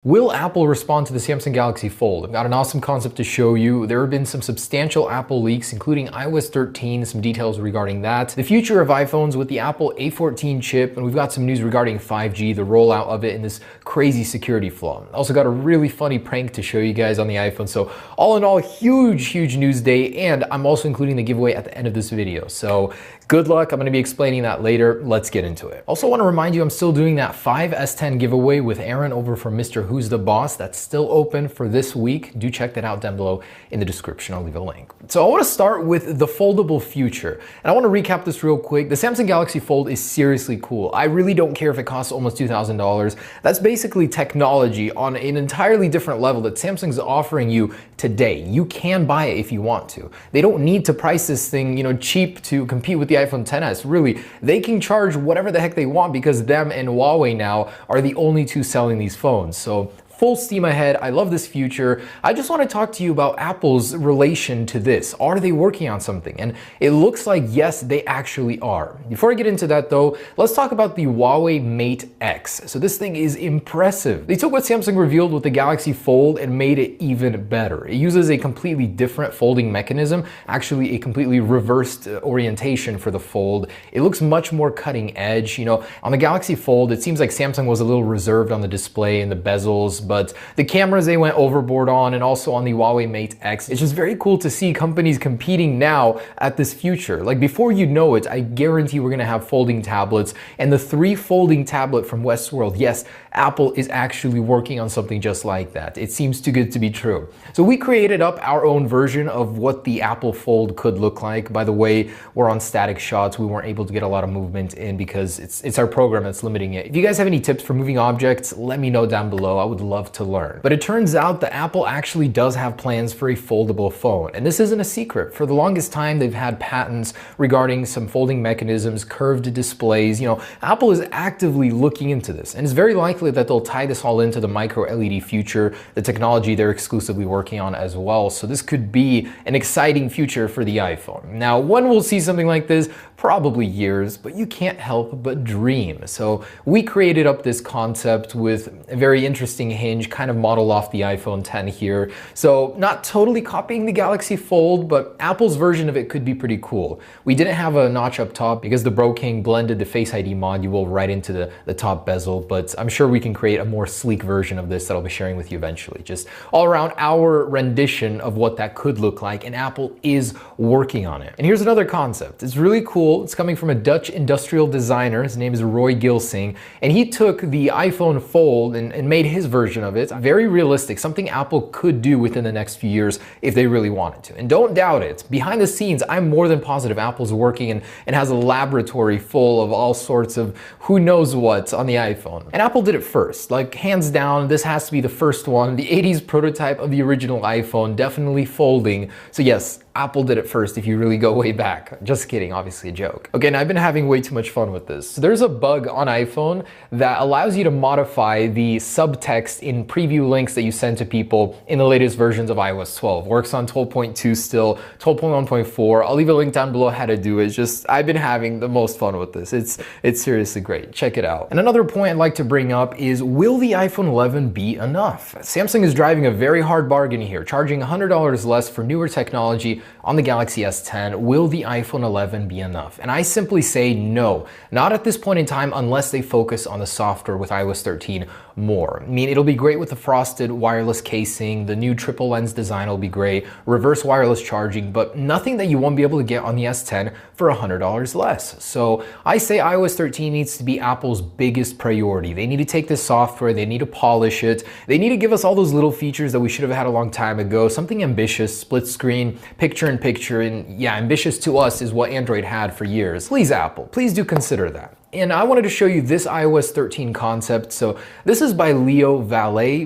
Will Apple respond to the Samsung Galaxy Fold? I've got an awesome concept to show you. There have been some substantial Apple leaks, including iOS 13, some details regarding that, the future of iPhones with the Apple A14 chip, and we've got some news regarding 5G, the rollout of it, and this crazy security flaw. Also got a really funny prank to show you guys on the iPhone. So all in all, huge news day, and I'm also including the giveaway at the end of this video. So good luck. I'm going to be explaining that later. Let's get into it. Also want to remind you, I'm still doing that 5 S10 giveaway with Aaron over from Mr. Who's the Boss. That's still open for this week. Do check that out down below in the description. I'll leave a link. So I want to start with the foldable future. And I want to recap this real quick. The Samsung Galaxy Fold is seriously cool. I really don't care if it costs almost $2,000. That's basically technology on an entirely different level that Samsung's offering you today. You can buy it if you want to. They don't need to price this thing, cheap to compete with the iPhone XS. Really, they can charge whatever the heck they want because them and Huawei now are the only two selling these phones. So full steam ahead. I love this future. I just want to talk to you about Apple's relation to this. Are they working on something? And it looks like yes, they actually are. Before I get into that though, let's talk about the Huawei Mate X. So this thing is impressive. They took what Samsung revealed with the Galaxy Fold and made it even better. It uses a completely different folding mechanism, actually a completely reversed orientation for the Fold. It looks much more cutting edge. On the Galaxy Fold, it seems like Samsung was a little reserved on the display and the bezels, but the cameras they went overboard on, and also on the Huawei Mate X. It's just very cool to see companies competing now at this future. Like before you know it, I guarantee we're gonna have folding tablets, and the 3 folding tablet from Westworld. Yes, Apple is actually working on something just like that. It seems too good to be true. So we created up our own version of what the Apple Fold could look like. By the way, we're on static shots. We weren't able to get a lot of movement in because it's our program that's limiting it. If you guys have any tips for moving objects, let me know down below. I would love to learn. But it turns out that Apple actually does have plans for a foldable phone. And this isn't a secret. For the longest time, they've had patents regarding some folding mechanisms, curved displays. Apple is actively looking into this. And it's very likely that they'll tie this all into the micro LED future, the technology they're exclusively working on as well. So this could be an exciting future for the iPhone. Now, when we'll see something like this, probably years, but you can't help but dream. So we created up this concept with a very interesting hinge, kind of modeled off the iPhone X here. So not totally copying the Galaxy Fold, but Apple's version of it could be pretty cool. We didn't have a notch up top because the Bro King blended the Face ID module right into the top bezel, but I'm sure we can create a more sleek version of this that I'll be sharing with you eventually. Just all around our rendition of what that could look like, and Apple is working on it. And here's another concept. It's really cool. It's coming from a Dutch industrial designer. His name is Roy Gilsing, and he took the iPhone Fold and made his version of it. Very realistic, something Apple could do within the next few years if they really wanted to. And don't doubt it. Behind the scenes, I'm more than positive Apple's working and has a laboratory full of all sorts of who knows what on the iPhone. And Apple did it first. Like hands down, this has to be the first one. The 80s prototype of the original iPhone, definitely folding. So yes, Apple did it first if you really go way back. Just kidding, obviously a joke. Okay, and I've been having way too much fun with this. So there's a bug on iPhone that allows you to modify the subtext in preview links that you send to people in the latest versions of iOS 12. Works on 12.2 still, 12.1.4. I'll leave a link down below how to do it. I've been having the most fun with this. It's seriously great. Check it out. And another point I'd like to bring up is, will the iPhone 11 be enough? Samsung is driving a very hard bargain here, charging $100 less for newer technology on the Galaxy S10. Will the iPhone 11 be enough? And I simply say no, not at this point in time unless they focus on the software with iOS 13 more. I mean, it'll be great with the frosted wireless casing, the new triple lens design will be great, reverse wireless charging, but nothing that you won't be able to get on the S10 for $100 less. So I say iOS 13 needs to be Apple's biggest priority. They need to take this software, they need to polish it, they need to give us all those little features that we should have had a long time ago, something ambitious, split screen, picture-in-picture, and yeah, ambitious to us is what Android had for years. Please, Apple, please do consider that. And I wanted to show you this iOS 13 concept. So this is by Leo Valet,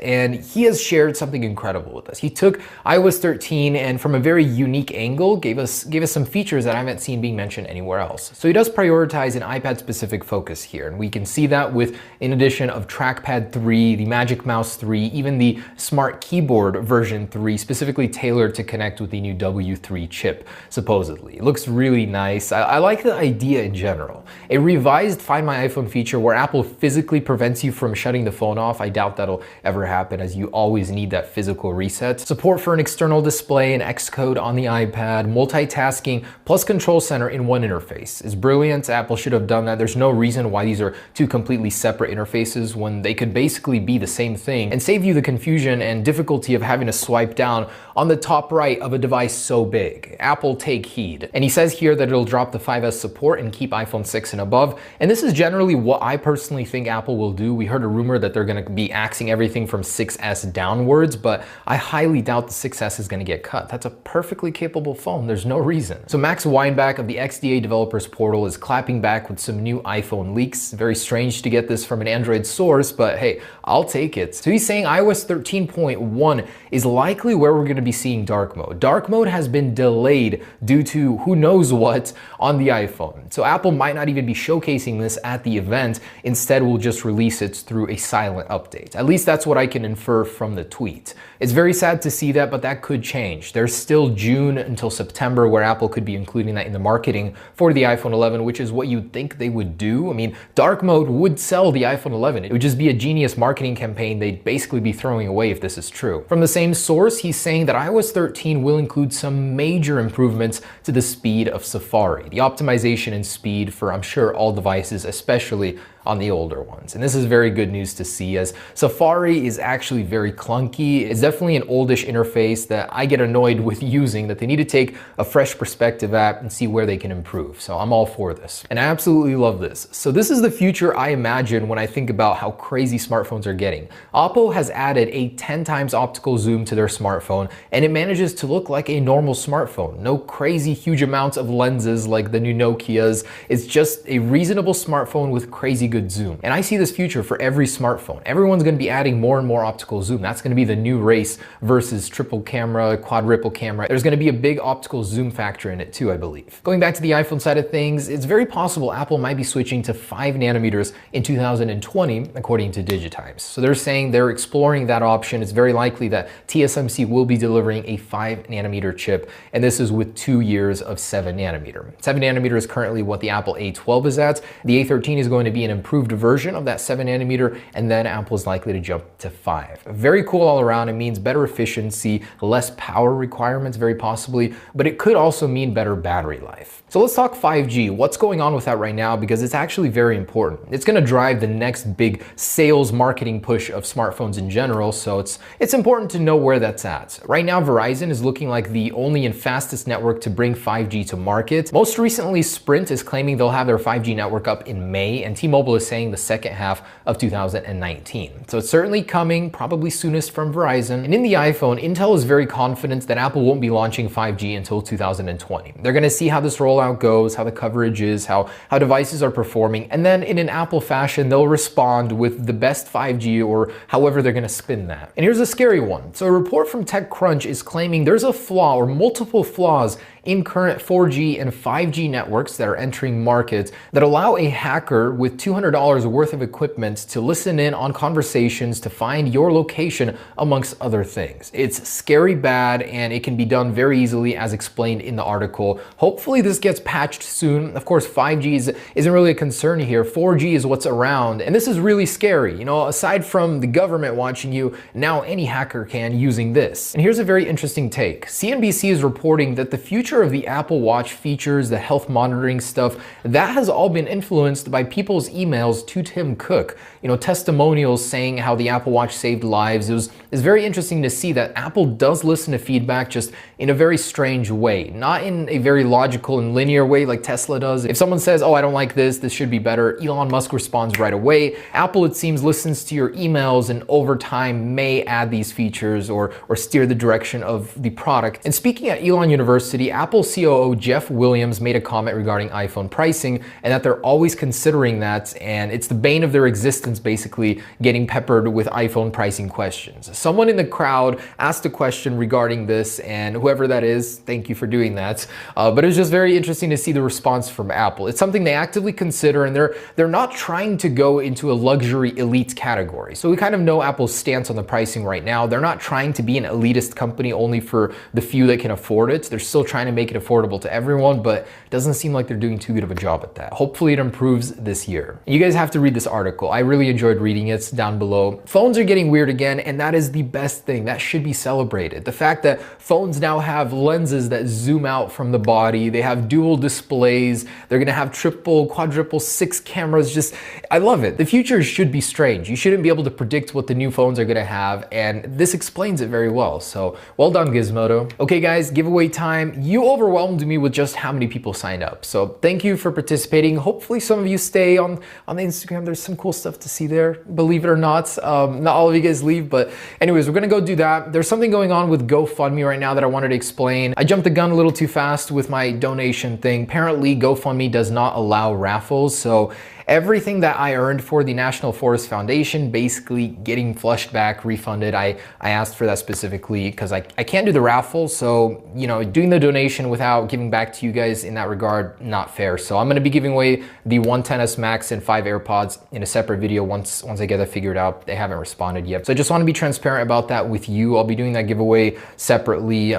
and he has shared something incredible with us. He took iOS 13 and from a very unique angle gave us some features that I haven't seen being mentioned anywhere else. So he does prioritize an iPad-specific focus here, and we can see that with an addition of Trackpad 3, the Magic Mouse 3, even the Smart Keyboard version 3, specifically tailored to connect with the new W3 chip, supposedly. It looks really nice. I like the idea in general. a revised Find My iPhone feature where Apple physically prevents you from shutting the phone off. I doubt that'll ever happen, as you always need that physical reset. Support for an external display and Xcode on the iPad, multitasking, plus Control Center in one interface. It's brilliant. Apple should have done that. There's no reason why these are two completely separate interfaces when they could basically be the same thing and save you the confusion and difficulty of having to swipe down on the top right of a device so big. Apple, take heed. And he says here that it'll drop the 5S support and keep iPhone 6 and above. And this is generally what I personally think Apple will do. We heard a rumor that they're going to be axing everything from 6S downwards, but I highly doubt the 6S is going to get cut. That's a perfectly capable phone. There's no reason. So Max Weinbach of the XDA Developers Portal is clapping back with some new iPhone leaks. Very strange to get this from an Android source, but hey, I'll take it. So he's saying iOS 13.1 is likely where we're going to be seeing dark mode. Dark mode has been delayed due to who knows what on the iPhone. So Apple might not even be showcasing this at the event. Instead, we'll just release it through a silent update. At least that's what I can infer from the tweet. It's very sad to see that, but that could change. There's still June until September where Apple could be including that in the marketing for the iPhone 11, which is what you'd think they would do. I mean, dark mode would sell the iPhone 11. It would just be a genius marketing campaign they'd basically be throwing away if this is true. From the same source, he's saying that iOS 13 will include some major improvements to the speed of Safari, the optimization and speed for, I'm sure, all devices, especially on the older ones. And this is very good news to see, as Safari is actually very clunky. It's definitely an oldish interface that I get annoyed with using, that they need to take a fresh perspective at and see where they can improve. So I'm all for this. And I absolutely love this. So this is the future I imagine when I think about how crazy smartphones are getting. Oppo has added a 10 times optical zoom to their smartphone, and it manages to look like a normal smartphone. No crazy huge amounts of lenses like the new Nokias. It's just a reasonable smartphone with crazy good zoom. And I see this future for every smartphone. Everyone's going to be adding more and more optical zoom. That's going to be the new race versus triple camera, quadruple camera. There's going to be a big optical zoom factor in it too, I believe. Going back to the iPhone side of things, it's very possible Apple might be switching to 5 nanometers in 2020, according to Digitimes. So they're saying they're exploring that option. It's very likely that TSMC will be delivering a 5 nanometer chip, and this is with 2 years of 7 nanometer. 7 nanometer is currently what the Apple A12 is at. The A13 is going to be an improved version of that 7 nanometer, and then Apple is likely to jump to 5. Very cool all around. It means better efficiency, less power requirements, very possibly, but it could also mean better battery life. So let's talk 5G. What's going on with that right now? Because it's actually very important. It's going to drive the next big sales marketing push of smartphones in general, so it's important to know where that's at. Right now, Verizon is looking like the only and fastest network to bring 5G to market. Most recently, Sprint is claiming they'll have their 5G network up in May, and T-Mobile is saying the second half of 2019. So it's certainly coming, probably soonest from Verizon. And in the iPhone, Intel is very confident that Apple won't be launching 5G until 2020. They're going to see how this rollout goes, how the coverage is, how devices are performing, and then in an Apple fashion, they'll respond with the best 5G or however they're going to spin that. And here's a scary one. So a report from TechCrunch is claiming there's a flaw or multiple flaws in current 4G and 5G networks that are entering markets that allow a hacker with $200 worth of equipment to listen in on conversations to find your location, amongst other things. It's scary bad, and it can be done very easily as explained in the article. Hopefully this gets patched soon. Of course, 5G isn't really a concern here. 4G is what's around, and this is really scary. You know, aside from the government watching you, now any hacker can using this. And here's a very interesting take. CNBC is reporting that the future of the Apple Watch features, the health monitoring stuff, that has all been influenced by people's emails to Tim Cook. You know, testimonials saying how the Apple Watch saved lives. It's very interesting to see that Apple does listen to feedback, just in a very strange way, not in a very logical and linear way like Tesla does. If someone says, oh, I don't like this should be better, Elon Musk responds right away. Apple, it seems, listens to your emails and over time may add these features or steer the direction of the product. And speaking at Elon University, Apple COO Jeff Williams made a comment regarding iPhone pricing, and that they're always considering that, and it's the bane of their existence, basically getting peppered with iPhone pricing questions. Someone in the crowd asked a question regarding this, and whoever that is, thank you for doing that. But it was just very interesting to see the response from Apple. It's something they actively consider, and they're not trying to go into a luxury elite category. So we kind of know Apple's stance on the pricing right now. They're not trying to be an elitist company only for the few that can afford it. They're still trying to to make it affordable to everyone, but it doesn't seem like they're doing too good of a job at that. Hopefully it improves this year. You guys have to read this article. I really enjoyed reading it. It's down below. Phones are getting weird again, and that is the best thing. That should be celebrated. The fact that phones now have lenses that zoom out from the body, they have dual displays, they're gonna have triple, quadruple, 6 cameras. Just, I love it. The future should be strange. You shouldn't be able to predict what the new phones are gonna have, and this explains it very well. So well done, Gizmodo. Okay guys, giveaway time. You overwhelmed me with just how many people signed up. So thank you for participating. Hopefully some of you stay on the Instagram. There's some cool stuff to see there, believe it or not. Not all of you guys leave, but anyways, we're gonna go do that. There's something going on with GoFundMe right now that I wanted to explain. I jumped the gun a little too fast with my donation thing. Apparently GoFundMe does not allow raffles, so everything that I earned for the National Forest Foundation basically getting flushed back, refunded. I asked for that specifically because I can't do the raffle, so you know, doing the donation without giving back to you guys in that regard, not fair. So I'm gonna be giving away the 110S Max and 5 AirPods in a separate video once I get that figured out. They haven't responded yet. So I just want to be transparent about that with you. I'll be doing that giveaway separately.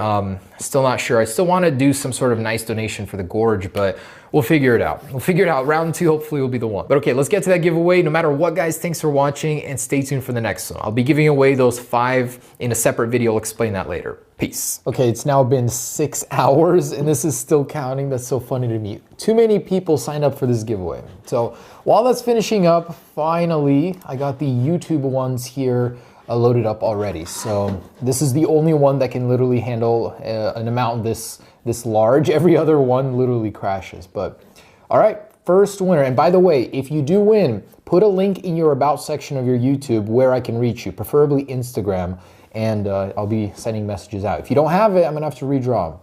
Still not sure. I still want to do some sort of nice donation for the gorge, but we'll figure it out. We'll figure it out. Round 2 hopefully will be the one. But okay, let's get to that giveaway. No matter what, guys, thanks for watching and stay tuned for the next one. I'll be giving away those 5 in a separate video. I'll explain that later. Peace. Okay, it's now been 6 hours and this is still counting. That's so funny to me. Too many people signed up for this giveaway. So while that's finishing up, finally, I got the YouTube ones here loaded up already. So this is the only one that can literally handle an amount this large. Every other one literally crashes. But all right, first winner. And by the way, if you do win, put a link in your about section of your YouTube where I can reach you, preferably Instagram, and I'll be sending messages out. If you don't have it, I'm gonna have to redraw.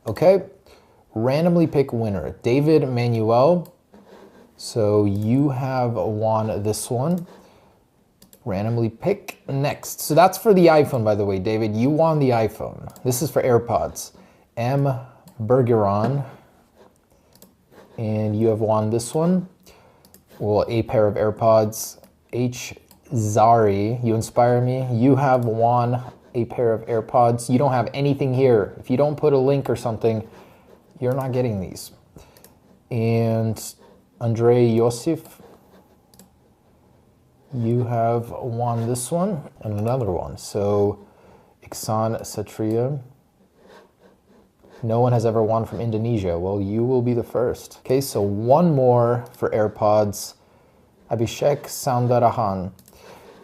Okay, randomly pick winner. David Manuel. So you have won this one. Randomly pick next. So that's for the iPhone, by the way, David. You won the iPhone. This is for AirPods. M. Bergeron. And you have won this one. Well, a pair of AirPods. H. Zari, you inspire me. You have won a pair of AirPods. You don't have anything here. If you don't put a link or something, you're not getting these. And Andrei Yosif, you have won this one and another one. So Iksan Satria, no one has ever won from Indonesia. Well, you will be the first. Okay, so one more for AirPods. Abhishek Soundarahan,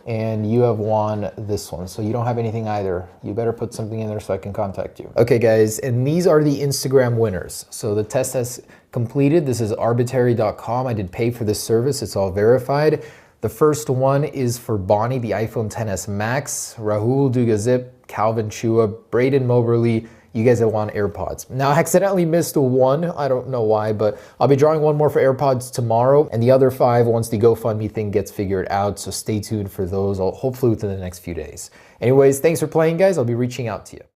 and you have won this one. So you don't have anything either. You better put something in there so I can contact you. Okay guys, and these are the Instagram winners. So the test has completed. This is arbitrary.com. I did pay for this service. It's all verified. The first one is for Bonnie, the iPhone XS Max, Rahul Dugazip, Calvin Chua, Braden Moberly. You guys have won AirPods. Now I accidentally missed one. I don't know why, but I'll be drawing one more for AirPods tomorrow and the other 5 once the GoFundMe thing gets figured out. So stay tuned for those, hopefully within the next few days. Anyways, thanks for playing, guys. I'll be reaching out to you.